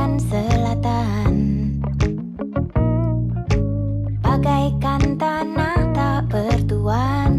Akan selatan, bagaikan tanah tak bertuan.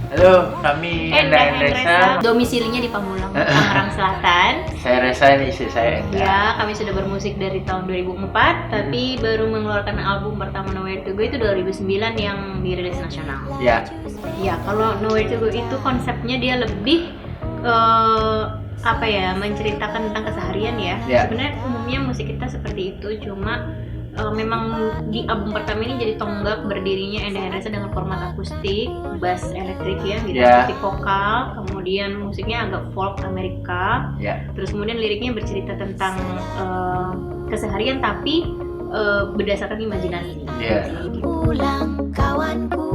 Halo, kami Enda Resa. Domisilinya di Pamulang, Tangerang Selatan. Saya Resa, ini istri saya Enda. Ya, kami sudah bermusik dari tahun 2004, tapi baru mengeluarkan album pertama Nowhere to Go itu 2009 yang dirilis nasional. Ya, Ya, kalau Nowhere to Go itu konsepnya dia lebih menceritakan tentang keseharian ya. Ya. Sebenarnya umumnya musik kita seperti itu, cuma memang di album pertama ini jadi tonggak berdirinya Enda Resa dengan format akustik, bass elektrik ya, gitu, Ya. akustik vokal, kemudian musiknya agak folk Amerika. ya, Terus kemudian liriknya bercerita tentang keseharian tapi berdasarkan imajinasi. ya. Pulang kawanku,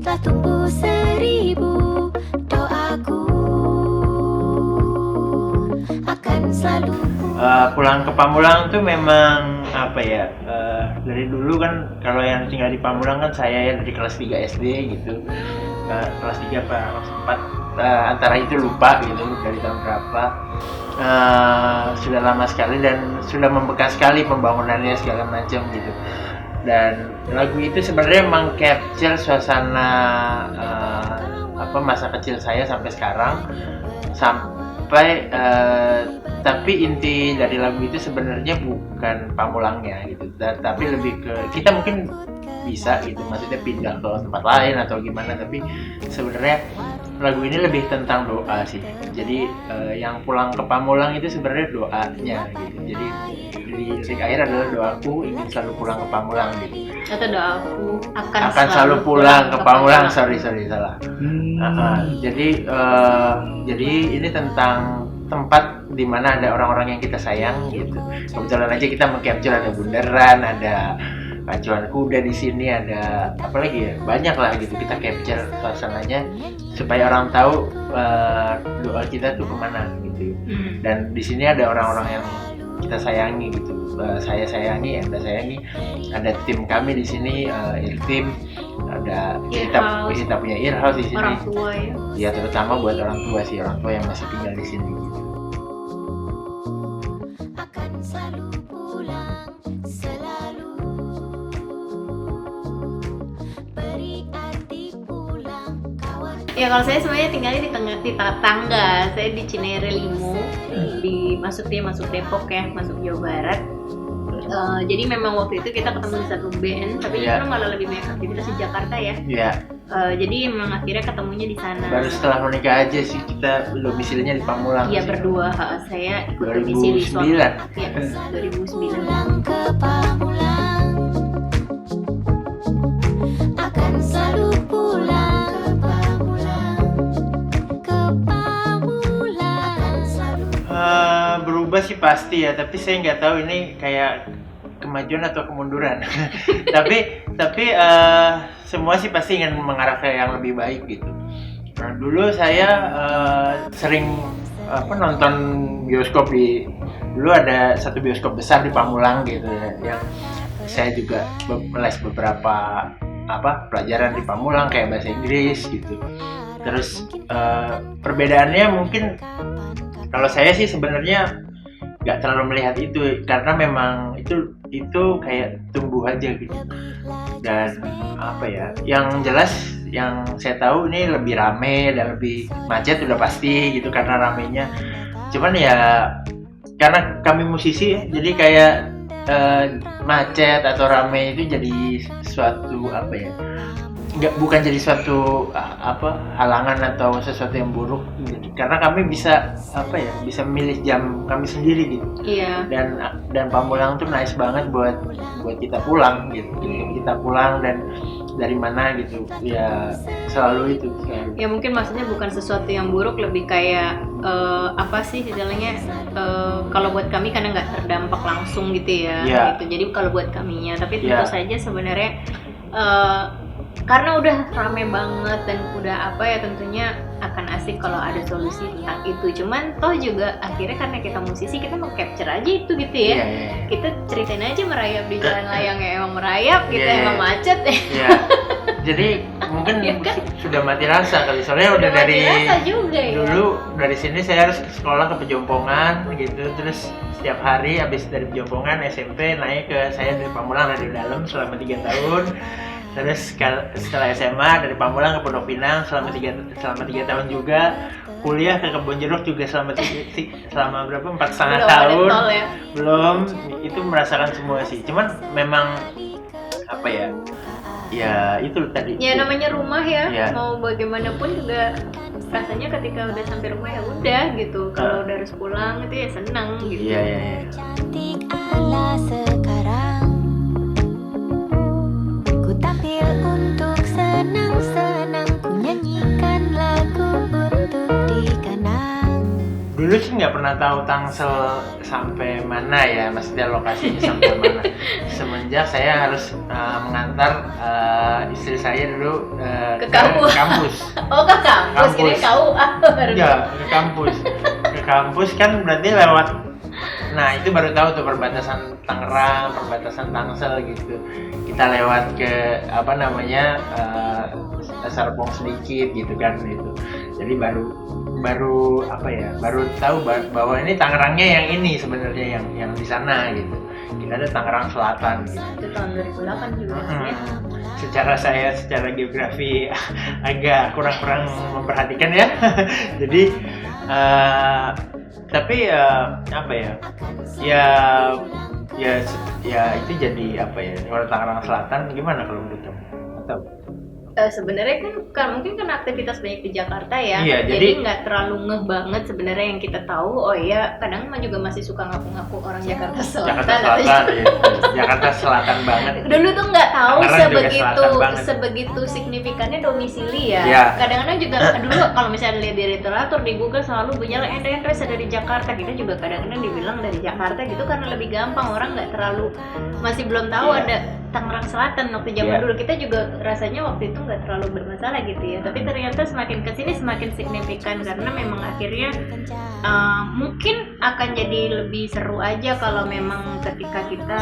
telah tumbuh 1000 doaku akan selalu. Pulang ke Pamulang tuh memang apa ya? Dari dulu kan kalau yang tinggal di Pamulang kan saya ya dari kelas 3 SD gitu. Kelas 3 apa kelas 4 antara itu lupa gitu dari tahun berapa. Sudah lama sekali dan sudah membekas sekali pembangunannya segala macam gitu. Dan lagu itu sebenarnya meng-capture suasana masa kecil saya sampai sekarang sampai tapi inti dari lagu itu sebenarnya bukan Pamulangnya gitu, tapi lebih ke kita mungkin bisa gitu, maksudnya pindah ke tempat lain atau gimana, tapi sebenarnya lagu ini lebih tentang doa sih. Jadi yang pulang ke Pamulang itu sebenarnya doanya gitu. Jadi di lirik akhir adalah doaku ingin selalu pulang ke Pamulang gitu. Atau doaku Akan selalu pulang ke Pamulang. Sorry salah. Jadi ini tentang tempat di mana ada orang-orang yang kita sayang gitu. Kebetulan aja kita meng-capture ada bundaran, ada pacuan kuda di sini, ada apa lagi ya, banyak lah gitu, kita capture suasananya supaya orang tahu doa kita tuh kemana gitu. Dan di sini ada orang-orang yang kita sayangi gitu, saya sayangi, Anda sayangi, ada tim kami di sini, Irtim, ada kita punya Earhouse di sini. Orang tua ya. Ya terutama buat orang tua sih, orang tua yang masih tinggal di sini gitu. Akan selalu pulang, selalu beri arti pulang kawan. Ya kalau saya sebenarnya tinggalnya di tetangga, saya di Cinere Limo, masuk Depok ya, masuk Jawa Barat. Jadi memang waktu itu kita ketemu di satu band, tapi Iya. justru malah lebih banyak aktivitas di Jakarta ya. Ya, Jadi memang akhirnya ketemunya di sana. baru setelah menikah aja sih kita domisilinya di Pamulang. Iya sih. berdua, saya ikut domisili suami. 2009. Iya, 2009. Pulang ke Pamulang, akan selalu pulang ke Pamulang, ke Pamulang akan selalu. Berubah sih pasti ya, tapi saya nggak tahu ini kayak kemajuan atau kemunduran. tapi semua sih pasti ingin mengarah ke yang lebih baik gitu. Nah, dulu saya sering nonton bioskop dulu ada satu bioskop besar di Pamulang gitu ya, yang saya juga les beberapa pelajaran di Pamulang kayak bahasa Inggris gitu. Terus perbedaannya mungkin kalau saya sih sebenarnya nggak terlalu melihat itu, karena memang itu kayak tumbuh aja gitu. Dan yang jelas yang saya tahu ini lebih rame dan lebih macet udah pasti gitu karena ramenya. Cuman ya karena kami musisi jadi kayak macet atau rame itu jadi suatu bukan jadi suatu halangan atau sesuatu yang buruk gitu. Karena kami bisa memilih jam kami sendiri gitu. Iya. Dan Pamulang tuh nice banget buat kita pulang gitu. Kita pulang dan dari mana gitu. Ya selalu itu. Ya mungkin maksudnya bukan sesuatu yang buruk, lebih kayak istilahnya kalau buat kami karena nggak terdampak langsung gitu ya. Iya. Gitu. Jadi kalau buat kaminya, tapi tentu Iya. saja sebenarnya karena udah rame banget dan udah tentunya akan asik kalau ada solusi tentang itu. Cuman toh juga akhirnya karena kita musisi, kita mau capture aja itu gitu ya. Iya. Kita ceritain aja merayap di jalan layang yang emang merayap gitu, Iya. emang macet ya. Iya. jadi mungkin Iya kan? sudah mati rasa kali, soalnya udah mati dari rasa juga ya. dulu dari sini saya harus ke sekolah ke Pejompongan gitu, terus setiap hari habis dari Pejompongan SMP naik ke saya dari Pamulang Radio Dalam selama 3 tahun. Terus setelah SMA dari Pamulang ke Pondok Pinang selama 3 tahun juga. Kuliah ke Kebonjeruk juga selama berapa 4,5 Belum ada tahun. tol ya. Belum, itu merasakan semua sih. Cuman memang apa ya? Ya itu tadi. Ya namanya rumah ya, Iya. mau bagaimanapun juga rasanya ketika udah sampai rumah ya udah gitu. Kalau udah harus pulang itu ya senang gitu. Iya, iya, iya. Cantik ala sekarang, ku tampil untuk senang-senang, ku nyanyikan lagu untuk dikenang. Dulu sih nggak pernah tahu Tangsel sampai mana ya, maksudnya lokasinya sampai mana. Semenjak saya harus mengantar istri saya dulu Ke kampus. kampus. Oh ke kampus, kira Kampus. kau baru. Iya, ke kampus. Ke kampus kan berarti lewat. Nah, itu baru tahu tuh perbatasan Tangerang, perbatasan Tangsel gitu. Kita lewat ke apa namanya Serpong sedikit gitu kan itu. Jadi baru apa ya? Baru tahu bahwa ini Tangerangnya yang ini sebenarnya yang di sana gitu. Kita ada Tangerang Selatan gitu. Itu tahun 2008 juga ya. Secara geografi agak kurang memperhatikan ya. Jadi tapi apa ya? Ya itu jadi apa ya? Kalau Tangerang Selatan gimana kalau menurut kamu? Atau Sebenarnya kan mungkin karena aktivitas banyak di Jakarta ya, Iya, jadi nggak terlalu ngeh banget sebenarnya yang kita tahu. Oh iya, kadang mah juga masih suka ngaku-ngaku orang Jakarta Selatan. Jakarta Selatan gitu. Jakarta Selatan banget. Dulu tuh nggak tahu Tangerang juga selatan banget. sebegitu signifikannya domisili ya. Iya. Kadang-kadang juga dulu kalau misalnya lihat di literatur di Google selalu bunyinya ente dari Jakarta. Kita juga kadang-kadang dibilang dari Jakarta gitu karena lebih gampang, orang nggak terlalu masih belum tahu Iya. ada Tangerang Selatan waktu zaman Iya. dulu. Kita juga rasanya waktu itu nggak terlalu bermasalah gitu ya. Tapi ternyata semakin kesini semakin signifikan karena memang akhirnya mungkin akan jadi lebih seru aja kalau memang ketika kita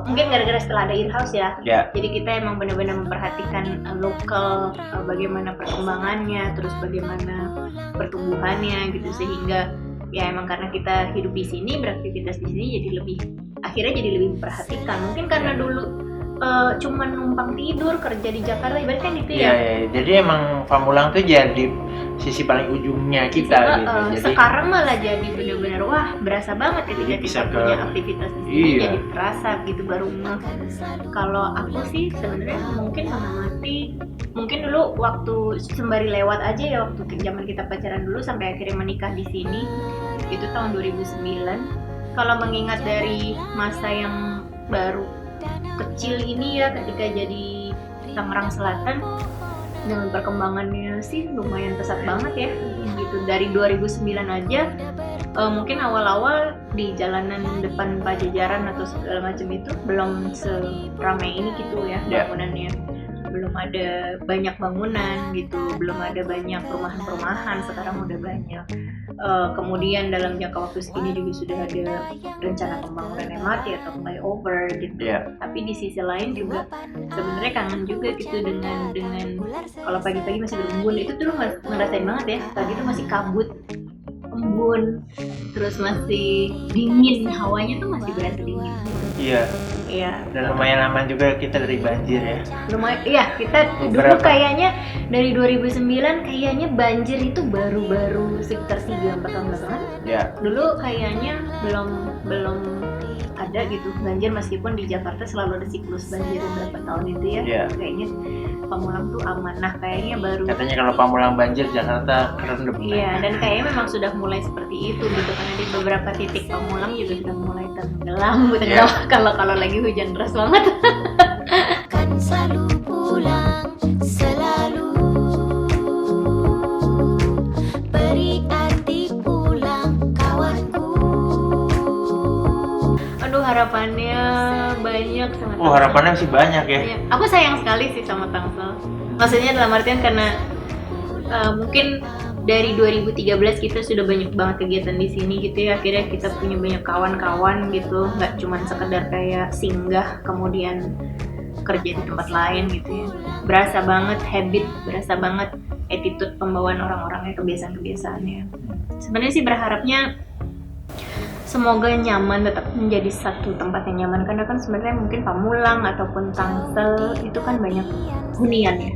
mungkin gara-gara setelah ada in-house ya. Ya. Jadi kita emang benar-benar memperhatikan lokal, bagaimana perkembangannya, terus bagaimana pertumbuhannya gitu, sehingga ya emang karena kita hidup di sini, beraktivitas di sini jadi akhirnya jadi lebih memperhatikan. Mungkin karena dulu cuman numpang tidur kerja di Jakarta ibarat kan itu Iya, ya. ya. Jadi emang Pamulang tuh jadi sisi paling ujungnya kita gitu. Jadi Sekarang malah jadi benar-benar wah berasa banget ketika Jadi bisa kita ke- punya aktivitas di sini, Iya. jadi terasa gitu baru ngeh. Kalau aku sih sebenarnya mungkin mengamati, mungkin dulu waktu sembari lewat aja ya, waktu zaman kita pacaran dulu sampai akhirnya menikah di sini itu tahun 2009. Kalau mengingat dari masa yang baru kecil ini ya, ketika jadi Tangerang Selatan dengan perkembangannya sih lumayan pesat banget ya gitu. Dari 2009 aja mungkin awal-awal di jalanan depan Pajajaran atau segala macam itu belum seramai ini gitu ya bangunannya. Belum ada banyak bangunan gitu, belum ada banyak perumahan-perumahan, sekarang udah banyak. Kemudian dalam jangka waktu segini juga sudah ada rencana pembangunan MRT atau flyover gitu. Iya. Tapi di sisi lain juga sebenarnya kangen juga gitu dengan kalau pagi-pagi masih berembun, itu tuh ngerasain banget ya, pagi itu masih kabut, embun, terus masih dingin, hawanya tuh masih berasa dingin. iya. Iya. Dan lumayan aman juga kita dari banjir ya. Lumayan, iya kita dulu Beberapa. kayaknya dari 2009 kayaknya banjir itu baru-baru sekitar 3-4 tahun belakangan. Ya. Dulu kayaknya belum ada gitu banjir, meskipun di Jakarta selalu ada siklus banjir beberapa tahun itu ya. Iya. Kayaknya Pamulang tuh aman. Nah kayaknya baru. Katanya kalau Pamulang banjir Jakarta kerendam. Iya, dan kayaknya memang sudah mulai seperti itu gitu, karena di beberapa titik Pamulang juga sudah mulai tenggelam gitu. Iya. Kalau lagi hujan deras banget. Akan selalu pulang, selalu beri arti pulang kawanku. Aduh harapannya banyak sama Oh, harapannya masih banyak ya. Iya. Aku sayang sekali sih sama Tangsel. Maksudnya dalam artian karena mungkin dari 2013 kita sudah banyak banget kegiatan di sini gitu ya. Akhirnya kita punya banyak kawan-kawan gitu, nggak cuma sekedar kayak singgah kemudian kerja di tempat lain gitu ya. Berasa banget habit, berasa banget attitude pembawaan orang-orangnya, kebiasaan-kebiasaannya. Sebenarnya sih berharapnya semoga nyaman, tetap menjadi satu tempat yang nyaman, karena kan sebenarnya mungkin Pamulang ataupun Tangsel itu kan banyak hunian ya.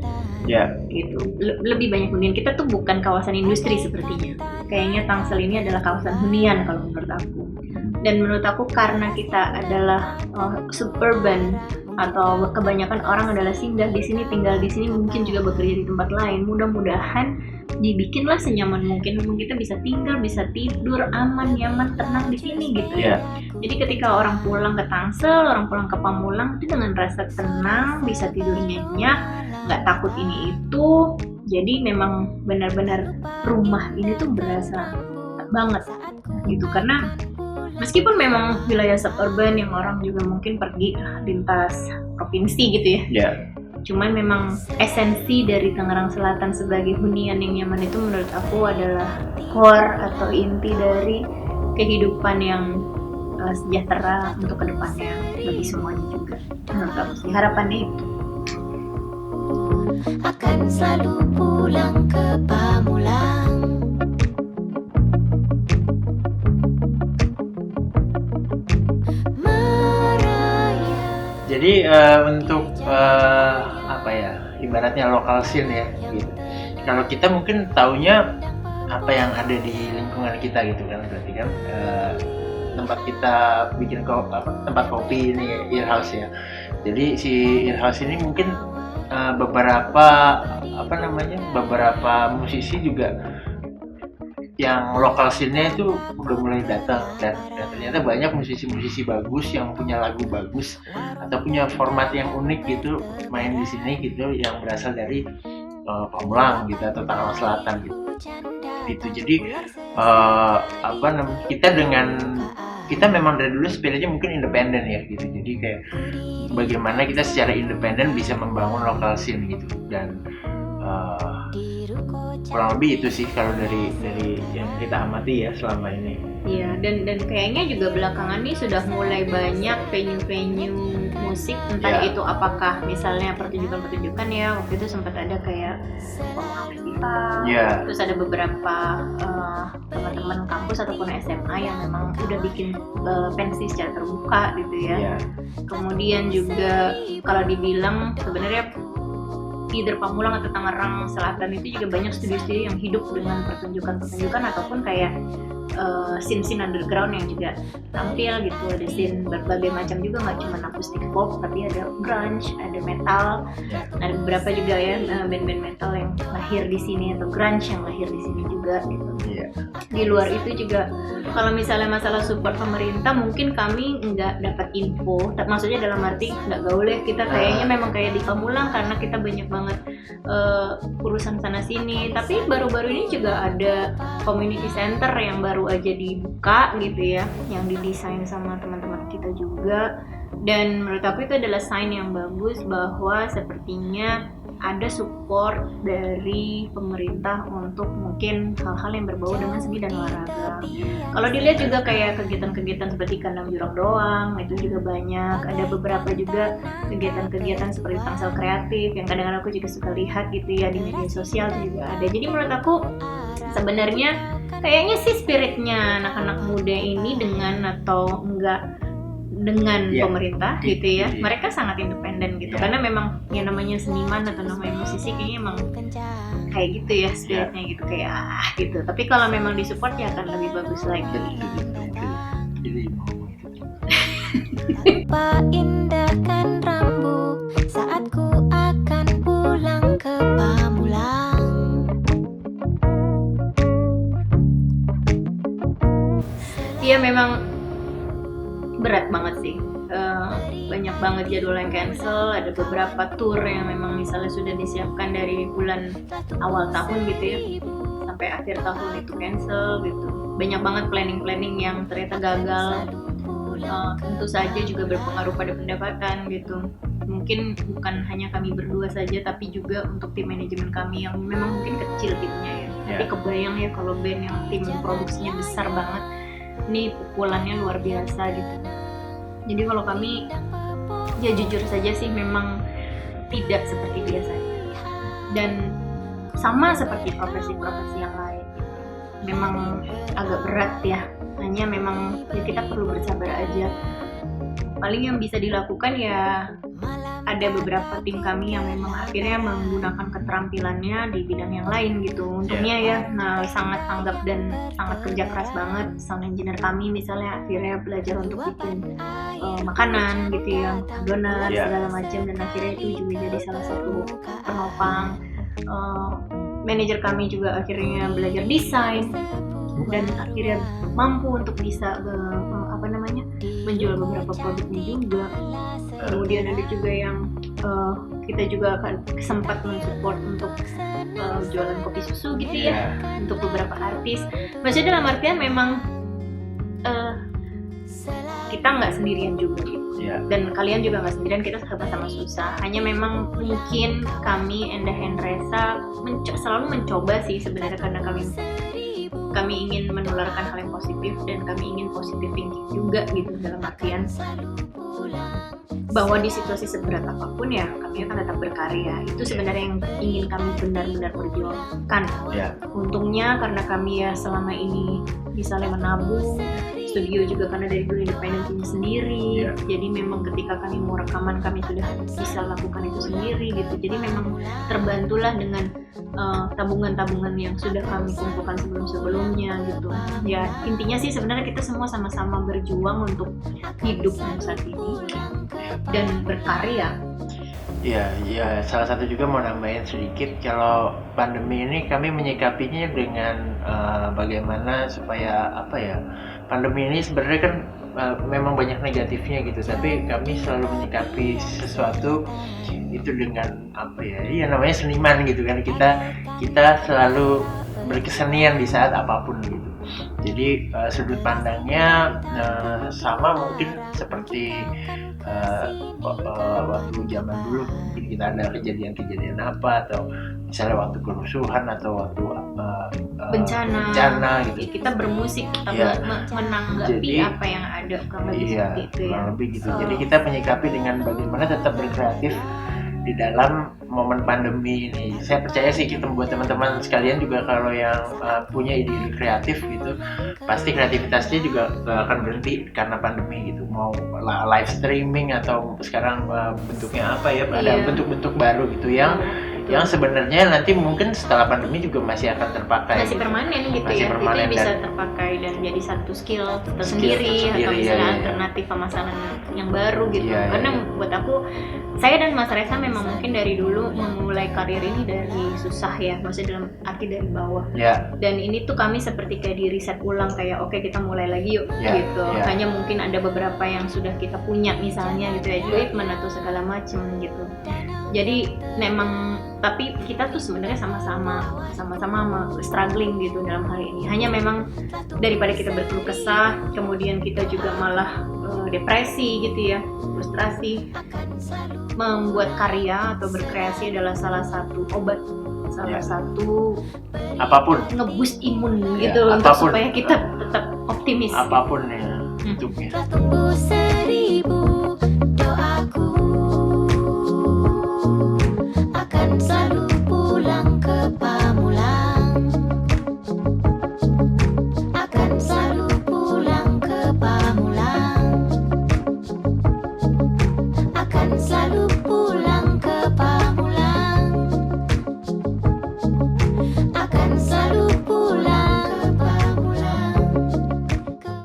Ya. Gitu. Lebih banyak hunian. Kita tuh bukan kawasan industri sepertinya. Kayaknya Tangsel ini adalah kawasan hunian kalau menurut aku. Dan menurut aku karena kita adalah suburban atau kebanyakan orang adalah singgah di sini, tinggal di sini, mungkin juga bekerja di tempat lain. Mudah-mudahan dibikinlah senyaman mungkin kita bisa tinggal, bisa tidur aman, nyaman, tenang di sini gitu ya. Jadi ketika orang pulang ke Tangsel, orang pulang ke Pamulang itu dengan rasa tenang, bisa tidur nyenyak, nggak takut ini itu. Jadi memang benar-benar rumah ini tuh berasa banget gitu, karena meskipun memang wilayah suburban yang orang juga mungkin pergi lintas provinsi gitu ya. Cuman memang esensi dari Tangerang Selatan sebagai hunian yang nyaman itu menurut aku adalah core atau inti dari kehidupan yang sejahtera untuk kedepannya bagi semuanya juga. Menurut aku sih harapannya itu. Akan selalu pulang ke Pamulang. Jadi untuk apa ya, ibaratnya lokal scene ya gitu. Kalau kita mungkin taunya apa yang ada di lingkungan kita gitu kan, berarti kan tempat kita bikin tempat kopi ini Earhouse ya. Jadi si Earhouse ini mungkin beberapa musisi juga yang lokal scene-nya itu udah mulai datang dan ternyata banyak musisi-musisi bagus yang punya lagu bagus atau punya format yang unik gitu main di sini gitu, yang berasal dari Pamulang gitu atau Tangerang Selatan gitu. Jadi kita memang dari dulu spiritnya mungkin independen ya gitu. Jadi kayak bagaimana kita secara independen bisa membangun lokal scene gitu, dan kurang lebih itu sih kalau dari yang kita amati ya selama ini. Iya, dan kayaknya juga belakangan ini sudah mulai banyak venue-venue musik, entah itu apakah misalnya pertunjukan ya, waktu itu sempat ada kayak Pamulang Festival, terus ada beberapa teman-teman kampus ataupun SMA yang memang udah bikin pensi secara terbuka gitu ya. Kemudian juga kalau dibilang sebenarnya either Pamulang atau Tangerang Selatan itu juga banyak studio-studio yang hidup dengan pertunjukan-pertunjukan ataupun kayak scene-scene underground yang juga tampil gitu. Ada scene berbagai macam juga, nggak cuma akustik folk tapi ada grunge, ada metal, ada beberapa juga ya band-band metal yang lahir di sini atau grunge yang lahir di sini juga gitu. Di luar itu juga kalau misalnya masalah support pemerintah mungkin kami nggak dapat info, maksudnya dalam arti nggak gaul ya, kita kayaknya memang kayak di Pamulang karena kita banyak banget urusan sana sini. Tapi baru-baru ini juga ada community center yang baru aja dibuka gitu ya, yang didesain sama teman-teman kita juga, dan menurut aku itu adalah sign yang bagus bahwa sepertinya ada support dari pemerintah untuk mungkin hal-hal yang berbau dengan seni dan olahraga. Kalau dilihat juga kayak kegiatan-kegiatan seperti kandang jurang doang, itu juga banyak. Ada beberapa juga kegiatan-kegiatan seperti Tangsel Kreatif yang kadang-kadang aku juga suka lihat gitu ya di media sosial juga ada. Jadi menurut aku sebenarnya kayaknya sih spiritnya anak-anak muda ini dengan atau enggak dengan pemerintah gitu ya, mereka sangat independen gitu, karena memang yang namanya seniman atau namanya musisi kayaknya emang kayak gitu ya spiritnya gitu, kayak gitu. Tapi kalau memang disupport ya akan lebih bagus lagi. Apa indahkan rambut saat ku akan pulang ke Pamulang. Iya memang berat banget sih, banyak banget jadwal yang cancel. Ada beberapa tour yang memang misalnya sudah disiapkan dari bulan awal tahun gitu ya sampai akhir tahun itu cancel gitu. Banyak banget planning yang ternyata gagal. Tentu saja juga berpengaruh pada pendapatan gitu. Mungkin bukan hanya kami berdua saja, tapi juga untuk tim manajemen kami yang memang mungkin kecil timnya ya. Tapi kebayang ya kalau band yang tim produksinya besar banget, ini pukulannya luar biasa gitu. Jadi kalau kami Ya jujur saja sih memang tidak seperti biasanya. Dan sama seperti profesi-profesi yang lain. Memang agak berat ya. Hanya memang ya kita perlu bersabar aja. Paling yang bisa dilakukan ya ada beberapa tim kami yang memang akhirnya menggunakan keterampilannya di bidang yang lain gitu. Untungnya ya sangat tanggap dan sangat kerja keras banget. Sound engineer kami misalnya akhirnya belajar untuk bikin makanan gitu ya, donat segala macam, dan akhirnya itu juga jadi salah satu penopang. Manajer kami juga akhirnya belajar desain dan akhirnya mampu untuk bisa menjual beberapa produknya juga. Kemudian ada juga yang kita juga akan sempat mensupport untuk jualan kopi susu gitu ya untuk beberapa artis. Maksudnya dalam artian memang kita nggak sendirian juga gitu. Dan kalian juga nggak sendirian, kita sama-sama susah. Hanya memang mungkin kami Endah Hendresa selalu mencoba sih sebenarnya, karena kami ingin menularkan hal yang positif dan kami ingin positive thinking juga gitu, dalam artian bahwa di situasi seberat apapun ya kami akan tetap berkarya. Itu sebenarnya yang ingin kami benar-benar perjuangkan. Untungnya karena kami ya selama ini misalnya menabung, studio juga karena dari dulu independen punya sendiri, jadi memang ketika kami mau rekaman kami sudah bisa lakukan itu sendiri gitu. Jadi memang terbantulah dengan tabungan-tabungan yang sudah kami kumpulkan sebelum-sebelumnya gitu. Ya intinya sih sebenarnya kita semua sama-sama berjuang untuk hidup saat ini dan berkarya. Ya, salah satu juga mau nambahin sedikit, kalau pandemi ini kami menyikapinya dengan bagaimana supaya pandemi ini sebenarnya kan memang banyak negatifnya gitu, tapi kami selalu menyikapi sesuatu itu dengan namanya seniman gitu kan, kita selalu berkesenian di saat apapun gitu. Jadi sudut pandangnya sama mungkin seperti waktu zaman dulu mungkin kita ada kejadian-kejadian apa, atau misalnya waktu kerusuhan atau waktu bencana gitu. Kita bermusik, kita menanggapi apa yang ada, kurang lebih seperti itu ya. Lebih gitu. Jadi kita menyikapi dengan bagaimana tetap berkreatif di dalam momen pandemi ini. Saya percaya sih kita buat teman-teman sekalian juga kalau yang punya ide kreatif gitu, pasti kreativitasnya juga gak akan berhenti karena pandemi gitu. Mau live streaming atau sekarang bentuknya apa ya, ada bentuk-bentuk baru gitu yang sebenarnya nanti mungkin setelah pandemi juga masih akan terpakai, masih permanen gitu, masih ya permanen, itu bisa terpakai dan jadi satu skill tersendiri atau misalnya alternatif pemasaran yang baru gitu. Karena buat aku, saya dan Mas Reza memang mungkin dari dulu memulai karir ini dari susah ya, maksudnya dalam arti dari bawah. Dan ini tuh kami seperti kayak di riset ulang, kayak oke, kita mulai lagi yuk gitu. Hanya mungkin ada beberapa yang sudah kita punya misalnya gitu ya, equipment atau segala macam gitu. Jadi memang, tapi kita tuh sebenarnya sama-sama struggling gitu dalam hal ini. Hanya memang daripada kita berkeluh kesah, kemudian kita juga malah depresi gitu ya, frustrasi, membuat karya atau berkreasi adalah salah satu obat, salah satu apapun, nge-boost imun gitu untuk supaya kita tetap optimis. Apapun ya bentuknya.